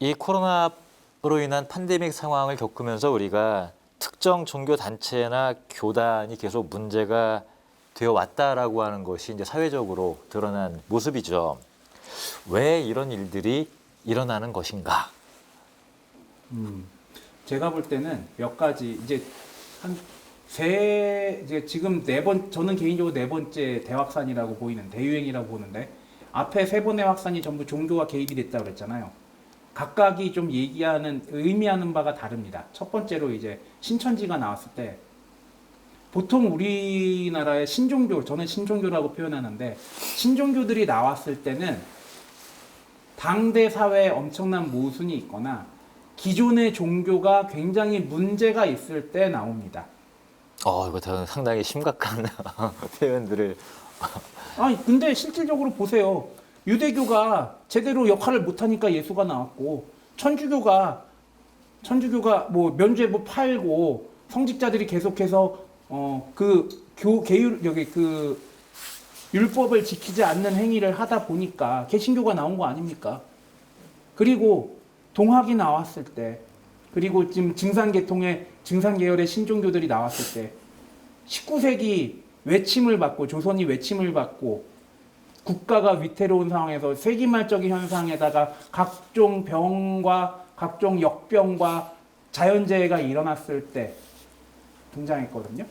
이 코로나로 인한 팬데믹 상황을 겪으면서 우리가 특정 종교 단체나 교단이 계속 문제가 되어 왔다라고 하는 것이 이제 사회적으로 드러난 모습이죠. 왜 이런 일들이 일어나는 것인가? 제가 볼 때는 몇 가지 이제 이제 지금 저는 개인적으로 네 번째 대확산이라고 대유행이라고 보는데 앞에 세 번의 확산이 전부 종교가 개입이 됐다고 그랬잖아요. 각각이 좀 의미하는 바가 다릅니다. 첫 번째로 이제 신천지가 나왔을 때 보통 우리나라의 저는 신종교라고 표현하는데 신종교들이 나왔을 때는 당대 사회에 엄청난 모순이 있거나 기존의 종교가 굉장히 문제가 있을 때 나옵니다. 이거 상당히 심각한 표현들을. 아니, 근데 실질적으로 보세요. 유대교가 제대로 역할을 못하니까 예수가 나왔고, 천주교가 뭐 면죄부 팔고, 성직자들이 계속해서, 율법을 지키지 않는 행위를 하다 보니까 개신교가 나온 거 아닙니까? 그리고 동학이 나왔을 때, 그리고 지금 증산계열의 신종교들이 나왔을 때, 19세기 조선이 외침을 받고, 국가가 위태로운 상황에서 세기말적인 현상에다가 각종 병과 각종 역병과 자연재해가 일어났을 때 등장했거든요.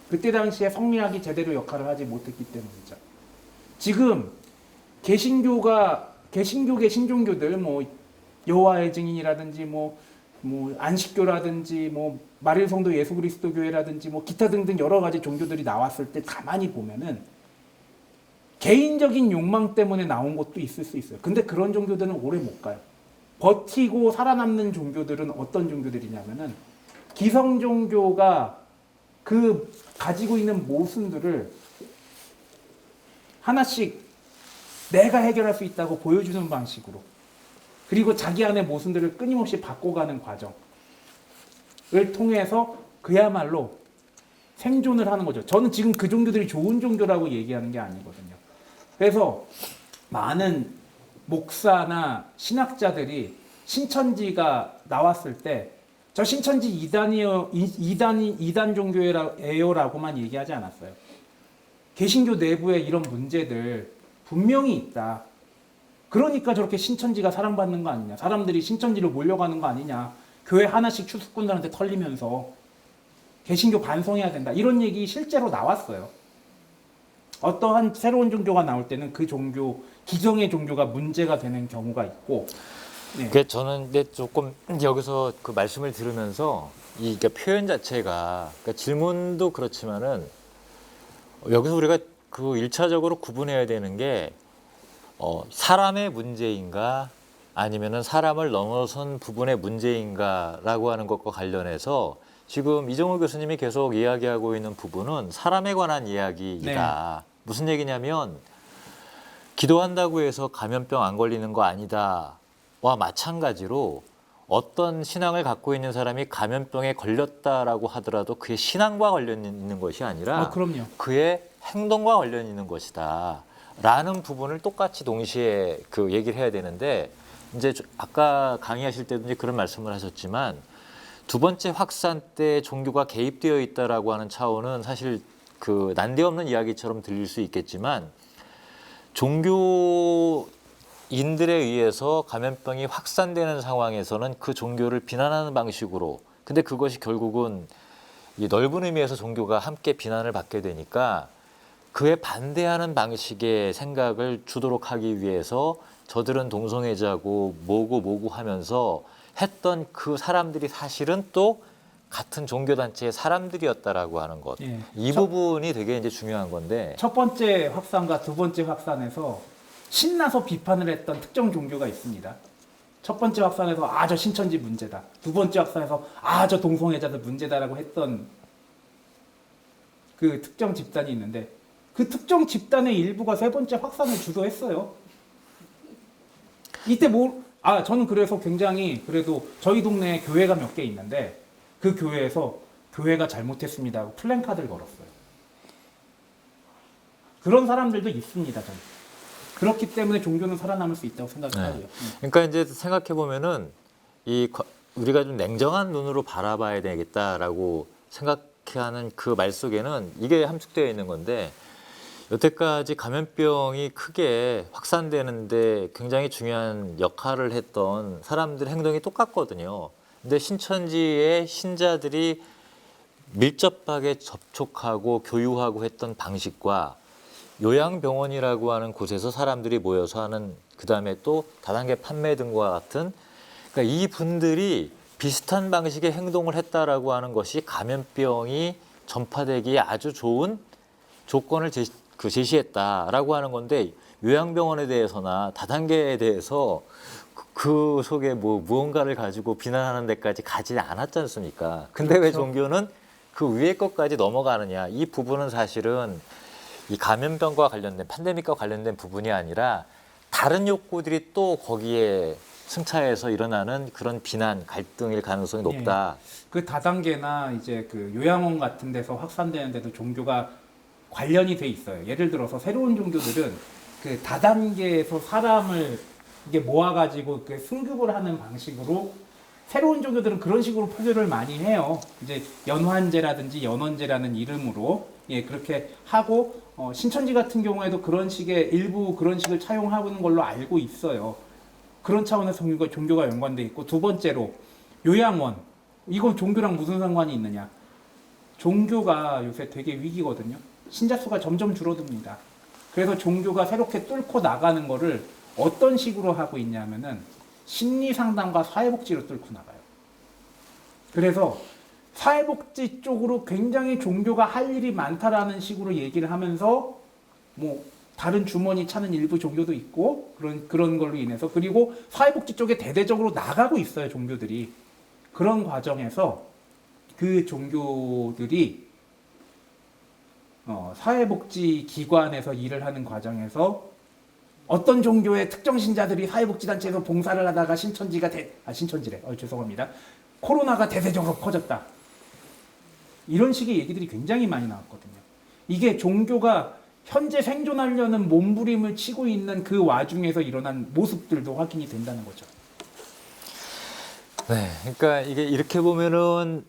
그때 당시에 성리학이 제대로 역할을 하지 못했기 때문이죠. 지금 개신교계 신종교들 뭐 여호와의 증인이라든지 뭐 안식교라든지 뭐 마릴성도 예수그리스도교회라든지 뭐 기타 등등 여러 가지 종교들이 나왔을 때 가만히 보면은 개인적인 욕망 때문에 나온 것도 있을 수 있어요. 근데 그런 종교들은 오래 못 가요. 버티고 살아남는 종교들은 어떤 종교들이냐면은 기성 종교가 그 가지고 있는 모순들을 하나씩 내가 해결할 수 있다고 보여주는 방식으로, 그리고 자기 안의 모순들을 끊임없이 바꿔가는 과정을 통해서 그야말로 생존을 하는 거죠. 저는 지금 그 종교들이 좋은 종교라고 얘기하는 게 아니거든요. 그래서 많은 목사나 신학자들이 신천지가 나왔을 때 저 신천지 이단 종교예요라고만 얘기하지 않았어요. 개신교 내부에 이런 문제들 분명히 있다. 그러니까 저렇게 신천지가 사랑받는 거 아니냐. 사람들이 신천지로 몰려가는 거 아니냐. 교회 하나씩 추수꾼들한테 털리면서 개신교 반성해야 된다. 이런 얘기 실제로 나왔어요. 어떠한 새로운 종교가 나올 때는 그 기성의 종교가 문제가 되는 경우가 있고. 네. 저는 근데 조금 여기서 그 말씀을 들으면서 그러니까 표현 자체가, 그러니까 질문도 그렇지만은 여기서 우리가 그 1차적으로 구분해야 되는 게 사람의 문제인가 아니면은 사람을 넘어선 부분의 문제인가라고 하는 것과 관련해서 지금 이정우 교수님이 계속 이야기하고 있는 부분은 사람에 관한 이야기이다. 네. 무슨 얘기냐면 기도한다고 해서 감염병 안 걸리는 거 아니다와 마찬가지로 어떤 신앙을 갖고 있는 사람이 감염병에 걸렸다라고 하더라도 그의 신앙과 관련 있는 것이 아니라 그럼요. 그의 행동과 관련 있는 것이다. 라는 부분을 똑같이 동시에 그 얘기를 해야 되는데, 이제 아까 강의하실 때도 이제 그런 말씀을 하셨지만 두 번째 확산 때 종교가 개입되어 있다라고 하는 차원은 사실 그 난데없는 이야기처럼 들릴 수 있겠지만 종교인들에 의해서 감염병이 확산되는 상황에서는 그 종교를 비난하는 방식으로, 근데 그것이 결국은 이 넓은 의미에서 종교가 함께 비난을 받게 되니까 그에 반대하는 방식의 생각을 주도록 하기 위해서 저들은 동성애자고 뭐고 하면서 했던 그 사람들이 사실은 또 같은 종교단체의 사람들이었다라고 하는 것. 예. 이 부분이 되게 이제 중요한 건데. 첫 번째 확산과 두 번째 확산에서 신나서 비판을 했던 특정 종교가 있습니다. 첫 번째 확산에서 저 신천지 문제다. 두 번째 확산에서 저 동성애자들 문제다라고 했던 그 특정 집단이 있는데 그 특정 집단의 일부가 세 번째 확산을 주도했어요. 이때 저는 그래서 굉장히 그래도 저희 동네에 교회가 몇 개 있는데 그 교회에서 교회가 잘못했습니다 하고 플랜카드를 걸었어요. 그런 사람들도 있습니다. 저는. 그렇기 때문에 종교는 살아남을 수 있다고 네. 생각하고요. 그러니까 이제 생각해 보면은 우리가 좀 냉정한 눈으로 바라봐야 되겠다라고 생각하는 그 말 속에는 이게 함축되어 있는 건데, 여태까지 감염병이 크게 확산되는데 굉장히 중요한 역할을 했던 사람들 행동이 똑같거든요. 근데 신천지의 신자들이 밀접하게 접촉하고 교유하고 했던 방식과 요양병원이라고 하는 곳에서 사람들이 모여서 하는, 그다음에 또 다단계 판매 등과 같은, 그러니까 이 분들이 비슷한 방식의 행동을 했다라고 하는 것이 감염병이 전파되기에 아주 좋은 조건을 제시했다라고 하는 건데, 요양병원에 대해서나 다단계에 대해서 그 속에 뭐 무언가를 가지고 비난하는 데까지 가지 않았지 않습니까? 근데 왜 그렇죠. 종교는 그 위에 것까지 넘어가느냐? 이 부분은 사실은 이 감염병과 관련된, 팬데믹과 관련된 부분이 아니라 다른 욕구들이 또 거기에 승차해서 일어나는 그런 비난, 갈등일 가능성이 높다. 그 다단계나 이제 그 요양원 같은 데서 확산되는데도 종교가 관련이 돼 있어요. 예를 들어서 새로운 종교들은 그 다단계에서 사람을 이게 모아가지고 그 승급을 하는 방식으로, 새로운 종교들은 그런 식으로 포교를 많이 해요. 이제 연환제라든지 연원제라는 이름으로 그렇게 하고, 신천지 같은 경우에도 그런 식의 일부 그런 식을 차용하는 걸로 알고 있어요. 그런 차원에서 종교가 연관돼 있고, 두 번째로 요양원, 이건 종교랑 무슨 상관이 있느냐? 종교가 요새 되게 위기거든요. 신자 수가 점점 줄어듭니다. 그래서 종교가 새롭게 뚫고 나가는 거를 어떤 식으로 하고 있냐면은 심리 상담과 사회복지로 뚫고 나가요. 그래서 사회복지 쪽으로 굉장히 종교가 할 일이 많다라는 식으로 얘기를 하면서, 뭐 다른 주머니 차는 일부 종교도 있고 그런 걸로 인해서, 그리고 사회복지 쪽에 대대적으로 나가고 있어요, 종교들이. 그런 과정에서 그 종교들이 사회복지 기관에서 일을 하는 과정에서 어떤 종교의 특정 신자들이 사회복지단체에서 봉사를 하다가 신천지래. 죄송합니다. 코로나가 대대적으로 퍼졌다. 이런 식의 얘기들이 굉장히 많이 나왔거든요. 이게 종교가 현재 생존하려는 몸부림을 치고 있는 그 와중에서 일어난 모습들도 확인이 된다는 거죠. 네, 그러니까 이게 이렇게 보면은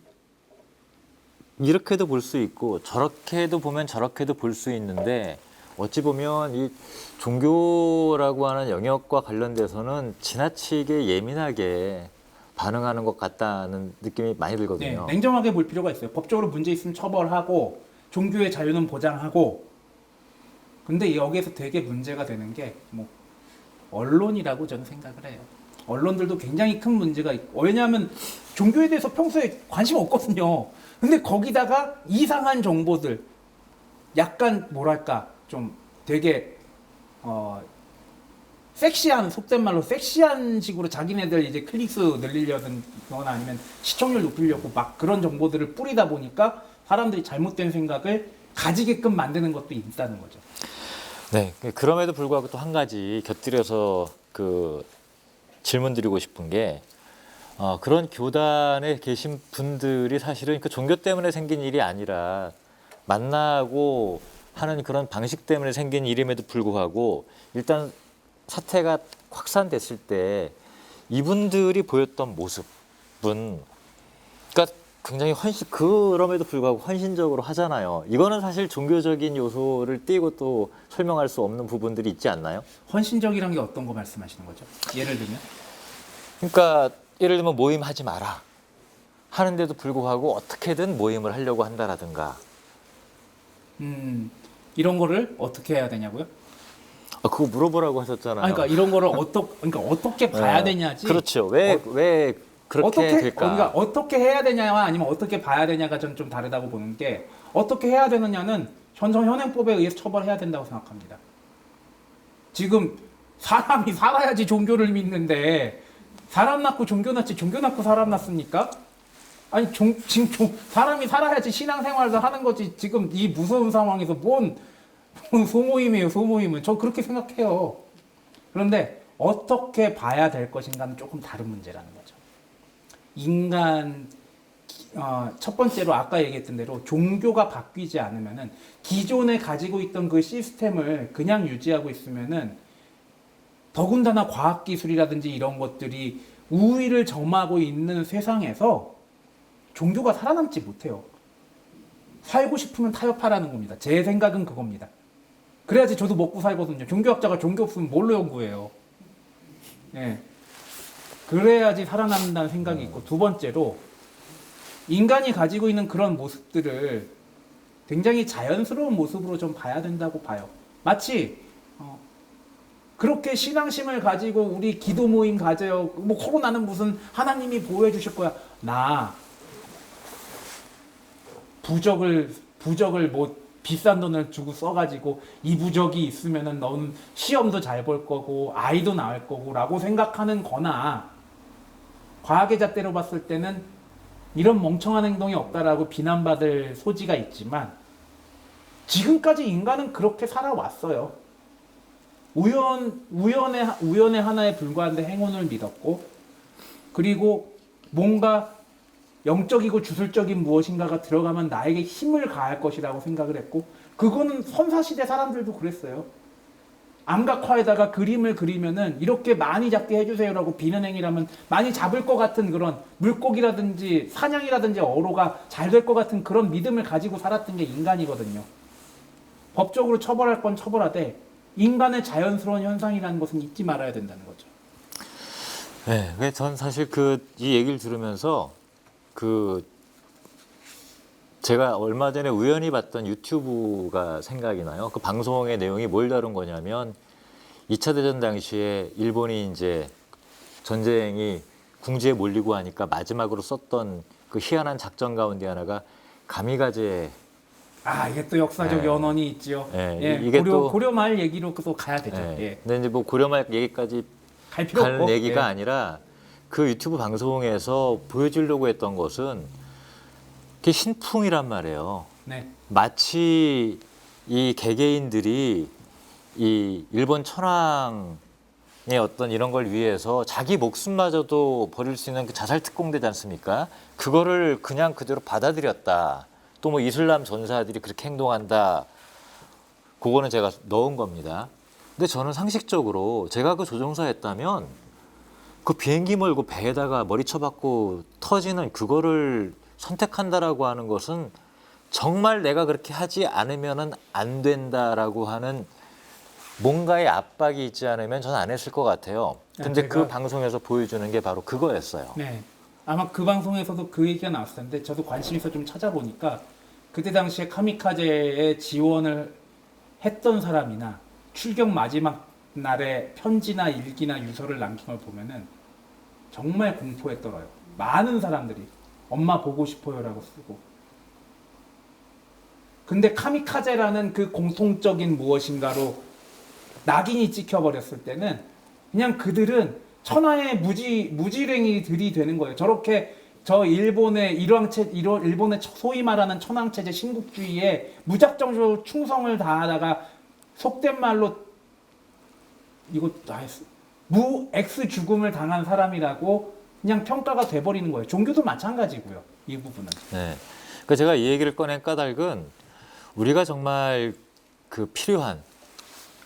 이렇게도 볼 수 있고 저렇게도 보면 저렇게도 볼 수 있는데, 어찌 보면 이 종교라고 하는 영역과 관련돼서는 지나치게 예민하게 반응하는 것 같다는 느낌이 많이 들거든요. 네, 냉정하게 볼 필요가 있어요. 법적으로 문제 있으면 처벌하고 종교의 자유는 보장하고. 근데 여기에서 되게 문제가 되는 게 뭐 언론이라고 저는 생각을 해요. 언론들도 굉장히 큰 문제가 있고, 왜냐하면 종교에 대해서 평소에 관심 없거든요. 근데 거기다가 이상한 정보들, 약간 뭐랄까 좀 되게 섹시한, 속된 말로 섹시한 식으로 자기네들 이제 클릭수 늘리려는 거나 아니면 시청률 높이려고 막 그런 정보들을 뿌리다 보니까 사람들이 잘못된 생각을 가지게끔 만드는 것도 있다는 거죠. 네, 그럼에도 불구하고 또 한 가지 곁들여서 질문 드리고 싶은 게, 그런 교단에 계신 분들이 사실은 그 종교 때문에 생긴 일이 아니라 만나고 하는 그런 방식 때문에 생긴 일임에도 불구하고, 일단 사태가 확산됐을 때 이분들이 보였던 모습은, 그러니까 굉장히 그럼에도 불구하고 헌신적으로 하잖아요. 이거는 사실 종교적인 요소를 띄고 또 설명할 수 없는 부분들이 있지 않나요? 헌신적이란 게 어떤 거 말씀하시는 거죠? 예를 들면? 그러니까 예를 들면 모임 하지 마라 하는데도 불구하고 어떻게든 모임을 하려고 한다라든가. 이런 거를 어떻게 해야 되냐고요? 그거 물어보라고 하셨잖아요. 그러니까 이런 거를 어떻게 봐야 네. 되냐지. 그렇죠. 왜 그렇게 될까? 그러니까 어떻게 해야 되냐와 아니면 어떻게 봐야 되냐가 전 좀 다르다고 보는 게, 어떻게 해야 되느냐는 현행법에 의해서 처벌해야 된다고 생각합니다. 지금 사람이 살아야지 종교를 믿는데, 사람 낳고 종교 낳지 종교 낳고 사람 낳습니까? 아니 지금 사람이 살아야지 신앙생활도 하는 거지. 지금 이 무서운 상황에서 뭔 소모임이에요, 소모임은. 저 그렇게 생각해요. 그런데 어떻게 봐야 될 것인가는 조금 다른 문제라는 거죠. 인간, 첫 번째로 아까 얘기했던 대로 종교가 바뀌지 않으면은, 기존에 가지고 있던 그 시스템을 그냥 유지하고 있으면은 더군다나 과학기술이라든지 이런 것들이 우위를 점하고 있는 세상에서 종교가 살아남지 못해요. 살고 싶으면 타협하라는 겁니다. 제 생각은 그겁니다. 그래야지 저도 먹고 살거든요. 종교학자가 종교 없으면 뭘로 연구해요? 예. 그래야지 살아남는다는 생각이 있고, 두 번째로 인간이 가지고 있는 그런 모습들을 굉장히 자연스러운 모습으로 좀 봐야 된다고 봐요. 마치 그렇게 신앙심을 가지고 우리 기도 모임 가져요. 뭐 코로나는 무슨 하나님이 보호해 주실 거야. 나 부적을 뭐 비싼 돈을 주고 써가지고 이 부적이 있으면은 넌 시험도 잘 볼 거고 아이도 낳을 거고라고 생각하는 거나, 과학의 잣대로 봤을 때는 이런 멍청한 행동이 없다라고 비난받을 소지가 있지만 지금까지 인간은 그렇게 살아왔어요. 우연의 하나에 불과한데 행운을 믿었고, 그리고 뭔가 영적이고 주술적인 무엇인가가 들어가면 나에게 힘을 가할 것이라고 생각을 했고, 그거는 선사시대 사람들도 그랬어요. 암각화에다가 그림을 그리면은 이렇게 많이 잡게 해주세요라고 비는 행위라면 많이 잡을 것 같은 그런 물고기라든지 사냥이라든지 어로가 잘 될 것 같은 그런 믿음을 가지고 살았던 게 인간이거든요. 법적으로 처벌할 건 처벌하되 인간의 자연스러운 현상이라는 것은 잊지 말아야 된다는 거죠. 네, 전 사실 이 얘기를 들으면서 제가 얼마 전에 우연히 봤던 유튜브가 생각이 나요. 그 방송의 내용이 뭘 다룬 거냐면 2차 대전 당시에 일본이 이제 전쟁이 궁지에 몰리고 하니까 마지막으로 썼던 그 희한한 작전 가운데 하나가 가미가제. 이게 또 역사적 네. 연원이 있지요. 네, 예, 이게 고려말 얘기로 또 가야 되죠. 네. 예. 근데 이제 뭐 고려말 얘기까지 갈 필요 갈 없고. 얘기가 예. 아니라 그 유튜브 방송에서 보여주려고 했던 것은 그게 신풍이란 말이에요. 네. 마치 이 개개인들이 이 일본 천황의 어떤 이런 걸 위해서 자기 목숨마저도 버릴 수 있는 그 자살 특공대지 않습니까? 그거를 그냥 그대로 받아들였다. 또 뭐 이슬람 전사들이 그렇게 행동한다. 그거는 제가 넣은 겁니다. 근데 저는 상식적으로 제가 그 조종사였다면 그 비행기 몰고 배에다가 머리 쳐박고 터지는 그거를 선택한다라고 하는 것은 정말 내가 그렇게 하지 않으면은 안 된다라고 하는 뭔가의 압박이 있지 않으면 저는 안 했을 것 같아요. 근데 그 방송에서 보여주는 게 바로 그거였어요. 네. 아마 그 방송에서도 그 얘기가 나왔을 텐데 저도 관심 있어 좀 찾아보니까 그때 당시에 카미카제에 지원을 했던 사람이나 출격 마지막 날에 편지나 일기나 유서를 남긴 걸 보면은 정말 공포에 떨어요. 많은 사람들이 엄마 보고 싶어요라고 쓰고. 근데 카미카제라는 그 공통적인 무엇인가로 낙인이 찍혀버렸을 때는 그냥 그들은 천하의 무지랭이들이 되는 거예요. 저렇게 저 일본의 일본의 소위 말하는 천황체제 신국주의에 무작정적으로 충성을 다하다가 속된 말로 이거 무X 죽음을 당한 사람이라고 그냥 평가가 돼버리는 거예요. 종교도 마찬가지고요. 이 부분은. 네. 그러니까 제가 이 얘기를 꺼낸 까닭은 우리가 정말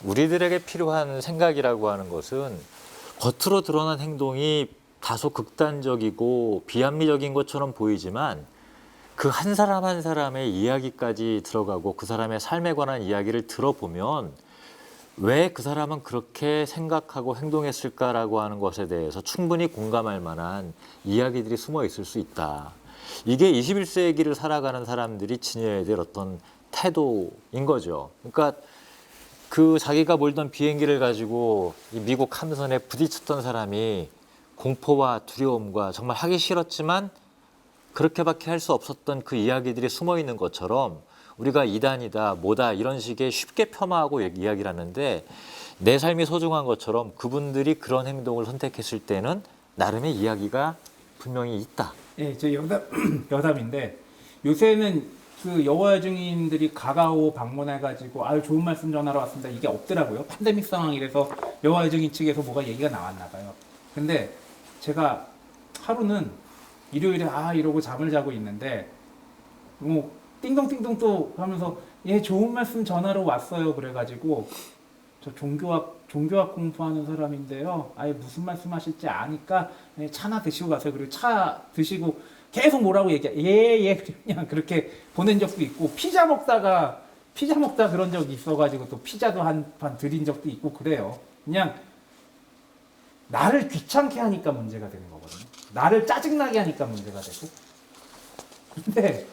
우리들에게 필요한 생각이라고 하는 것은 겉으로 드러난 행동이 다소 극단적이고 비합리적인 것처럼 보이지만 그 한 사람 한 사람의 이야기까지 들어가고 그 사람의 삶에 관한 이야기를 들어보면 왜 그 사람은 그렇게 생각하고 행동했을까라고 하는 것에 대해서 충분히 공감할 만한 이야기들이 숨어 있을 수 있다. 이게 21세기를 살아가는 사람들이 지녀야 될 어떤 태도인 거죠. 그러니까 그 자기가 몰던 비행기를 가지고 이 미국 함선에 부딪혔던 사람이 공포와 두려움과 정말 하기 싫었지만 그렇게밖에 할 수 없었던 그 이야기들이 숨어 있는 것처럼 우리가 이단이다, 뭐다 이런 식의 쉽게 폄하하고 이야기를 하는데 내 삶이 소중한 것처럼 그분들이 그런 행동을 선택했을 때는 나름의 이야기가 분명히 있다. 예, 저 여담인데 요새는 그 여호와의 증인들이 가가오 방문해가지고 아유 좋은 말씀 전하러 왔습니다. 이게 없더라고요. 팬데믹 상황이라서 여호와의 증인 측에서 뭐가 얘기가 나왔나 봐요. 근데 제가 하루는 일요일에 이러고 잠을 자고 있는데 뭐 띵동띵동 또 하면서 예 좋은 말씀 전하러 왔어요. 그래가지고 저 종교학 공부하는 사람인데요. 아예 무슨 말씀하실지 아니까 차나 드시고 가세요. 그리고 차 드시고 계속 뭐라고 예, 그냥 그렇게 보낸 적도 있고, 피자 먹다 그런 적이 있어가지고 또 피자도 한 판 드린 적도 있고 그래요. 그냥 나를 귀찮게 하니까 문제가 되는 거거든요. 나를 짜증나게 하니까 문제가 되고. 근데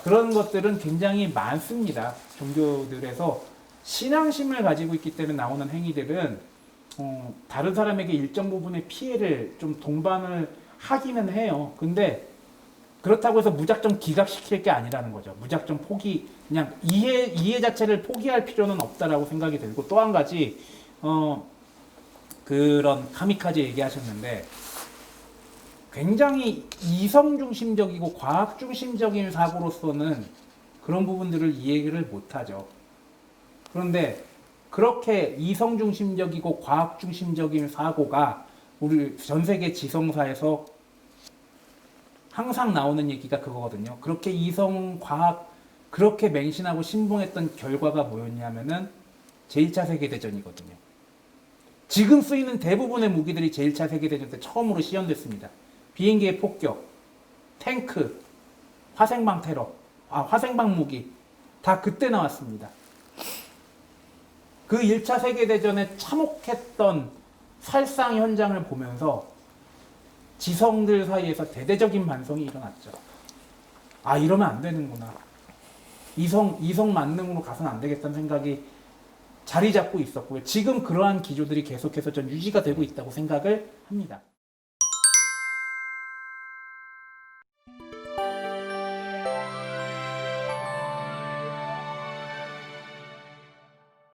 그런 것들은 굉장히 많습니다. 종교들에서 신앙심을 가지고 있기 때문에 나오는 행위들은 다른 사람에게 일정 부분의 피해를 좀 동반을 하기는 해요. 근데 그렇다고 해서 무작정 기각시킬 게 아니라는 거죠. 무작정 포기, 그냥 이해 자체를 포기할 필요는 없다라고 생각이 들고, 또 한 가지 그런 카미카제 얘기하셨는데, 굉장히 이성 중심적이고 과학 중심적인 사고로서는 그런 부분들을 이해를 못하죠. 그런데 그렇게 이성 중심적이고 과학 중심적인 사고가 우리 전 세계 지성사에서 항상 나오는 얘기가 그거거든요. 그렇게 이성 과학 그렇게 맹신하고 신봉했던 결과가 뭐였냐면은 제1차 세계대전이거든요. 지금 쓰이는 대부분의 무기들이 제1차 세계대전 때 처음으로 시연됐습니다. 비행기의 폭격, 탱크, 화생방 테러, 화생방 무기 다 그때 나왔습니다. 그 1차 세계대전에 참혹했던 살상 현장을 보면서 지성들 사이에서 대대적인 반성이 일어났죠. 아, 이러면 안 되는구나. 이성 만능으로 가서는 안 되겠다는 생각이 자리 잡고 있었고요. 지금 그러한 기조들이 계속해서 전 유지가 되고 있다고 생각을 합니다.